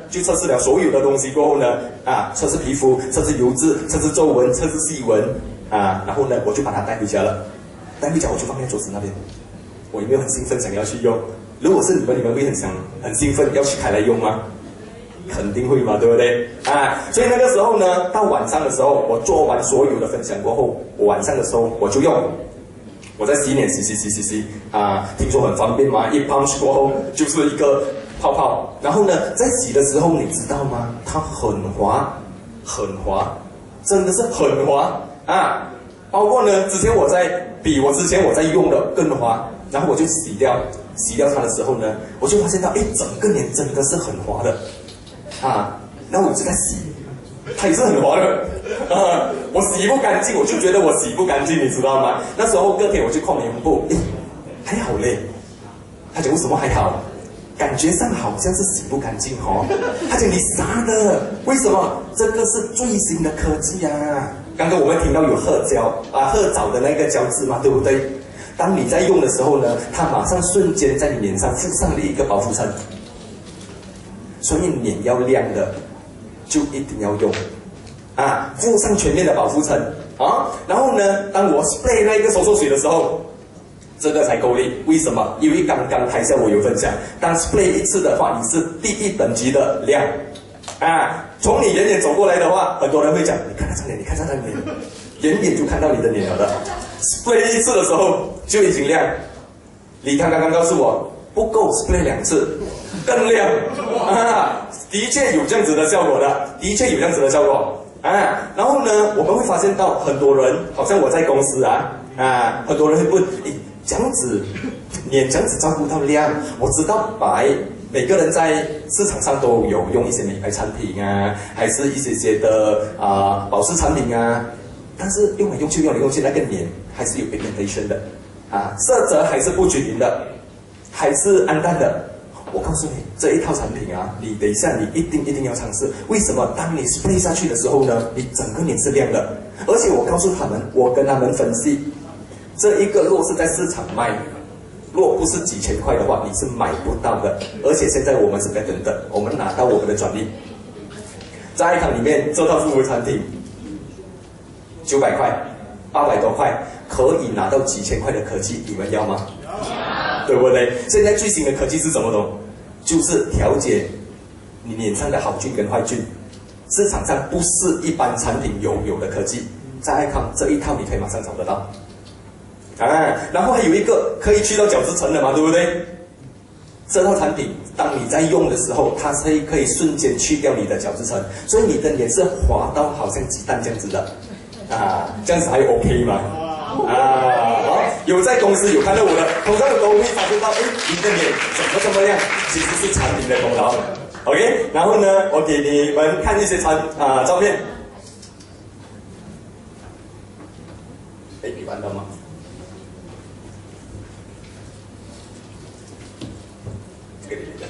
就测试了所有的东西过后呢，测试皮肤，测试油脂，测试皱纹，测试细纹，然后呢，我就把它带回家了。带回家我就放在桌子那边，我有没有很兴奋想要去用？如果是你们会很兴奋要去开来用吗？肯定会嘛，对不对？所以那个时候呢，到晚上的时候，我做完所有的分享过后，我晚上的时候我就用。我在洗脸洗，听说很方便嘛，一 punch 过后就是一个泡泡。然后呢，在洗的时候，你知道吗？它很滑，很滑，真的是很滑包括呢，之前我在用的更滑，然后我就洗掉它的时候呢，我就发现到，整个脸真的是很滑的然后我就在洗，它也是很滑的我洗不干净，我就觉得我洗不干净，你知道吗？那时候隔天我去控脸部，还好嘞。他讲为什么还好？感觉上好像是洗不干净他讲你傻的，为什么？这个是最新的科技刚刚我们听到有褐藻的那个胶质嘛，对不对？当你在用的时候呢，它马上瞬间在你脸上附上了一个保护层，所以脸要亮的就一定要用附上全面的保护层然后呢，当我 spray 那个收缩水的时候，这个才够力。为什么？因为刚刚台下我有分享，当 spray 一次的话，你是第1等级的亮从你远远走过来的话，很多人会讲，你看那张脸，你看那张脸，远远就看到你的脸了的。spray 一次的时候就已经亮。李康刚刚告诉我不够 spray 2次更亮的确有这样子的效果的，然后呢，我们会发现到很多人，好像我在公司很多人会问，这样子脸这样子照顾到亮，我知道每个人在市场上都有用一些美白产品还是一些的保湿产品但是用来用去那个脸还是有 pigmentation 的色泽还是不均匀的，还是暗淡的。我告诉你，这一套产品你等一下你一定要尝试。为什么？当你 spray 下去的时候呢，你整个脸是亮的。而且我告诉他们，我跟他们分析，这一个若是在市场卖，若不是几千块的话，你是买不到的。而且现在我们是在等，我们拿到我们的专利，在爱康里面这套护肤产品900块、800多块，可以拿到几千块的科技，你们要吗？对不对？现在最新的科技是什么东？就是调节你脸上的好菌跟坏菌，市场上不是一般产品有的科技，在爱康这一套你可以马上找得到然后还有一个可以去到角质层的嘛，对不对？这套产品当你在用的时候，它是可以瞬间去掉你的角质层，所以你的脸是滑到好像鸡蛋这样子的这样子还 OK 吗？有在公司有看到我的，通常都会发现到，你的脸怎么这么亮？其实是产品的功劳。OK， 然后呢，我给你们看一些照片。你看到吗？这个里面的。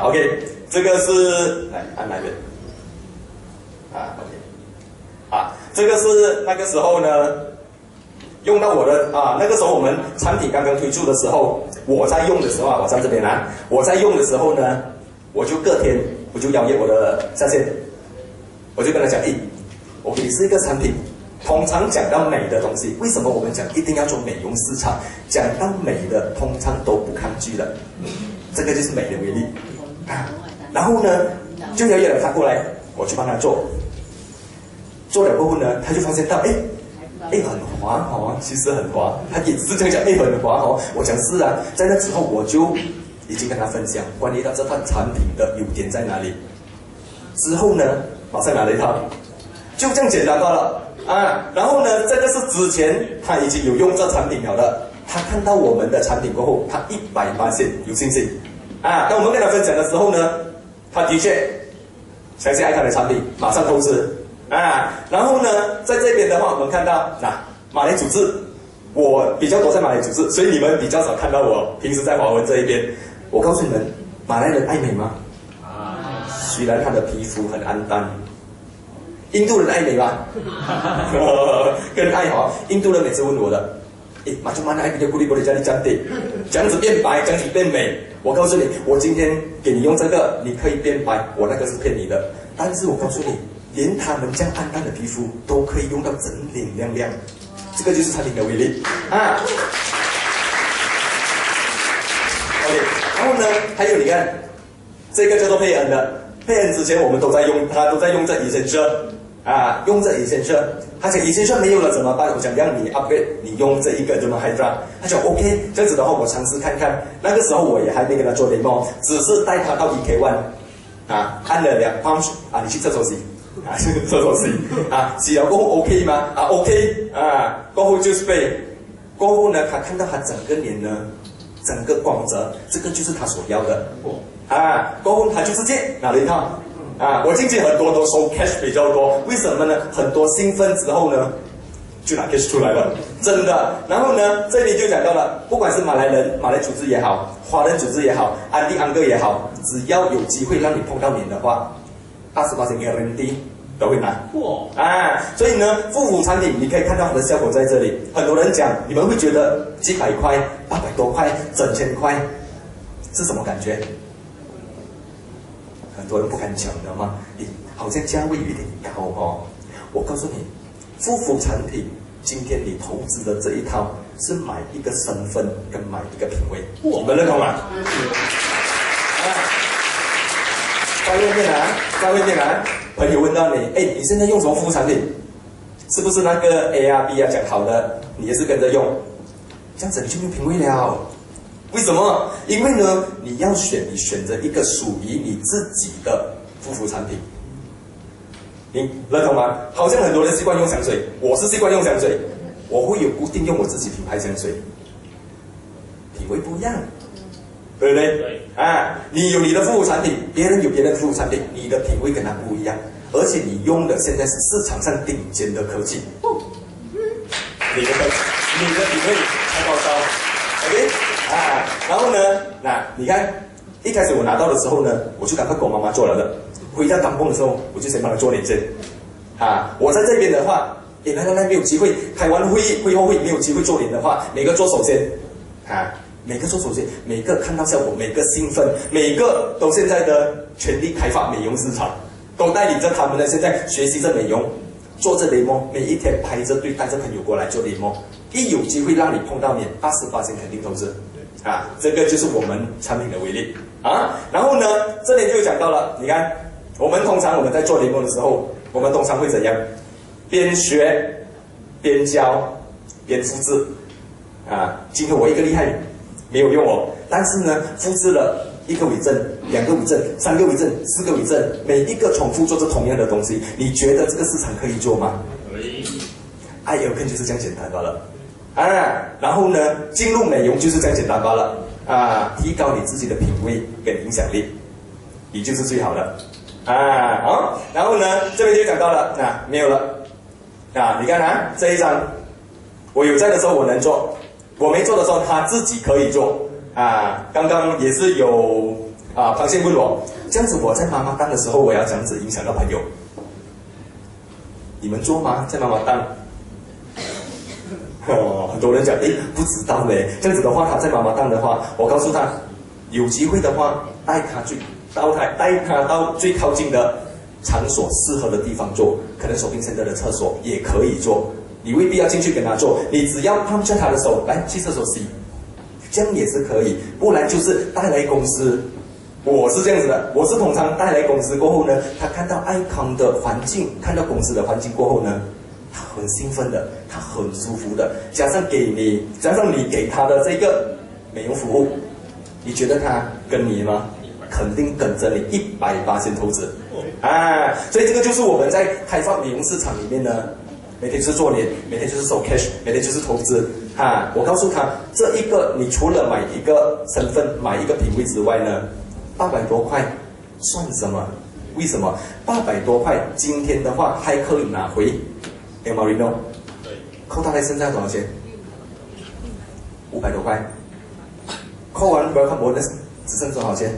OK， 这个是来按哪边？OK， 这个是那个时候呢，用到我的那个时候我们产品刚刚推出的时候，我在用的时候我在这边我在用的时候呢，我就隔天我就邀约我的下线，我就跟他讲，我给你是一个产品，通常讲到美的东西，为什么我们讲一定要做美容市场？讲到美的，通常都不抗拒的，这个就是美的威力然后呢，就邀约了他过来，我去帮他做了过后呢，他就发现到，很滑其实很滑，他也只是这样讲，很滑我讲是在那之后我就已经跟他分享关于到这套产品的优点在哪里。之后呢，马上拿了一套，就这样简单罢了然后呢，这个是之前他已经有用这产品了的，他看到我们的产品过后，他100%有信心当我们跟他分享的时候呢，他的确相信爱康的产品，马上投资然后呢，在这边的话，我们看到马来组织，我比较多在马来组织，所以你们比较少看到我平时在华文这一边。我告诉你们，马来人爱美吗？虽然他的皮肤很暗淡。印度人爱美吗？更爱印度人每次问我的，马就慢爱比较鼓励我的家里讲的，这样子变白，这样子变美。我告诉你，我今天给你用这个，你可以变白，我那个是骗你的。但是我告诉你，连他们这样暗淡的皮肤都可以用到整脸亮亮，这个就是产品的威力啊。OK， 然后呢，还有你看，这个叫做佩恩的，佩恩之前我们都在用，他都在用这Essential啊，用这Essential。他讲Essential没有了怎么办？我讲让你 upgrade， 你用这一个什么 Hydra。他讲 OK， 这样子的话我尝试看看。那个时候我也还没跟他做demo，只是带他到EK1啊，按了2 pump 啊，你去厕所洗啊，去厕所洗啊，洗了过后 OK 吗？啊 OK 啊，过后就 spray， 过后呢，他看到他整个脸呢，整个光泽，这个就是他所要的啊，过后他就直接拿了一套。啊，我进去很多都收 cash 比较多，为什么呢？很多兴奋之后呢，就拿 cash 出来了，真的。然后呢，这里就讲到了，不管是马来人、马来组织也好，华人组织也好，安迪安哥也好，只要有机会让你碰到脸的话，80%的 guarantee 都会拿。啊，所以呢，复古产品你可以看到它的效果在这里。很多人讲，你们会觉得几百块、800多块、整千块，是什么感觉？很多人不敢讲的吗？好像价位有一点高哦。我告诉你，护肤产品今天你投资的这一套是买一个身份跟买一个品味，你们认同吗？在外面啊，朋友问到你，你现在用什么护肤产品？是不是那个 ARB 啊讲好的，你也是跟着用？这样子你就没有品味了。为什么？因为呢，你要你选择一个属于你自己的护肤产品，你认同吗？好像很多人习惯用香水，我是习惯用香水，我会有固定用我自己品牌香水，品味不一样，对不对？对啊，你有你的护肤产品，别人有别人的护肤产品，你的品味跟他不一样，而且你用的现在是市场上顶尖的科技，你的品味太高超 ，OK？ 啊，然后呢，你看，一开始我拿到的时候呢，我就赶快给我妈妈做了的。回家当工的时候，我就先帮她做脸先。啊，我在这边的话，来没有机会，开完会后会没有机会做脸的话，每个做手先，每个做手先，每个看到效果，每个兴奋，每个都现在的全力开发美容市场，都带领着他们呢，现在学习着美容，做着 demo， 每一天排着队带着朋友过来做 demo， 一有机会让你碰到脸，80%肯定投资。啊，这个就是我们产品的威力啊。然后呢，这里就讲到了，你看，我们在做demo的时候，我们通常会怎样？边学边教边复制啊。今天我一个厉害没有用哦，但是呢，复制了1个为证、2个为证、3个为证、4个为证，每一个重复做着同样的东西，你觉得这个市场可以做吗？可以。ILK就是这样简单罢了。然后呢，进入美容就是这样简单罢了啊！提高你自己的品味跟影响力，你就是最好的好。然后呢，这边就讲到了没有了你看这一张，我有在的时候我能做，我没做的时候他自己可以做刚刚也是有螃蟹问我，这样子我在妈妈档的时候我要这样子影响到朋友，你们做吗？在妈妈档？很多人讲，不知道嘞。这样子的话，他在妈妈档的话，我告诉他，有机会的话，带他到最靠近的场所，适合的地方做，可能shopping center的厕所也可以做。你未必要进去跟他做，你只要碰下他的手，来去厕所洗，这样也是可以。不然就是带来公司，我是这样子的，我是通常带来公司过后呢，他看到ICON的环境，看到公司的环境过后呢。他很兴奋的，他很舒服的，加上你给他的这个美容服务，你觉得他跟你吗？肯定跟着你100%投资所以这个就是我们在开发美容市场里面呢，每天就是做脸，每天就是收 cash， 每天就是投资我告诉他，这一个你除了买一个身份、买一个品味之外呢，800多块算什么？为什么800多块？今天的话还可以拿回。Marino， 扣他来身上多少钱？500多块。扣完 Welcome Bonus 只剩多少钱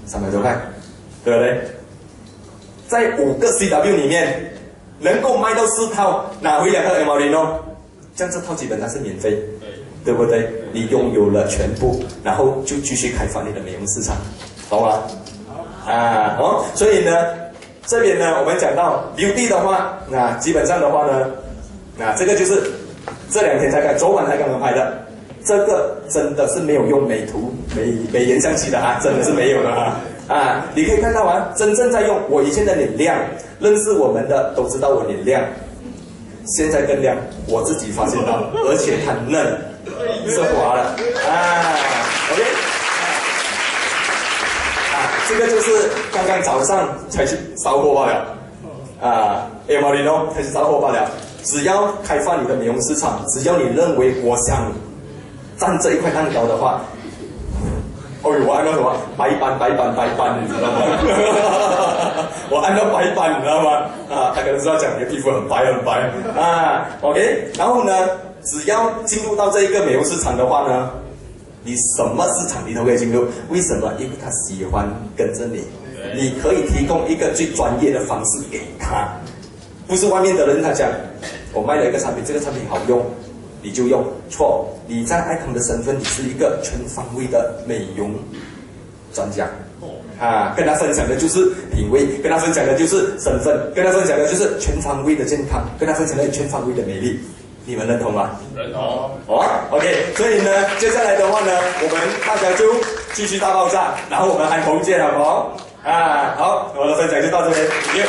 ？300多块，对不对？在5个 CW 里面，能够卖到4套，拿回2个 Marino，这样这套基本上是免费，对不对？你拥有了全部，然后就继续开发你的美容市场，懂吗？所以呢，这边呢，我们讲到beauty的话，那基本上的话呢，这个就是这2天昨晚才刚刚拍的。这个真的是没有用美图、美颜相机的真的是没有的你可以看到真正在用我以前的脸亮，认识我们的都知道我脸亮，现在更亮，我自己发现到，而且很嫩，是滑了OK 这个就是刚刚早上才去烧货罢了有毛领哦，才去烧货罢了。只要开发你的美容市场，只要你认为我想占这一块蛋糕的话，我按照什么白板，你知道吗？我按照白板，你知道吗？他可能是要讲你的皮肤很白OK， 然后呢，只要进入到这一个美容市场的话呢，你什么市场你都可以进入。为什么？因为他喜欢跟着你，你可以提供一个最专业的方式给他，不是外面的人他讲我卖了一个产品，这个产品好用。你就用错，你在ICON的身份，你是一个全方位的美容专家跟他分享的就是品味，跟他分享的就是身份，跟他分享的就是全方位的健康，跟他分享的全方位的美丽，你们认同吗？认同。OK， 所以呢，接下来的话呢，我们大家就继续大爆炸，然后我们按红键好不好？好，我的分享就到这边，谢谢。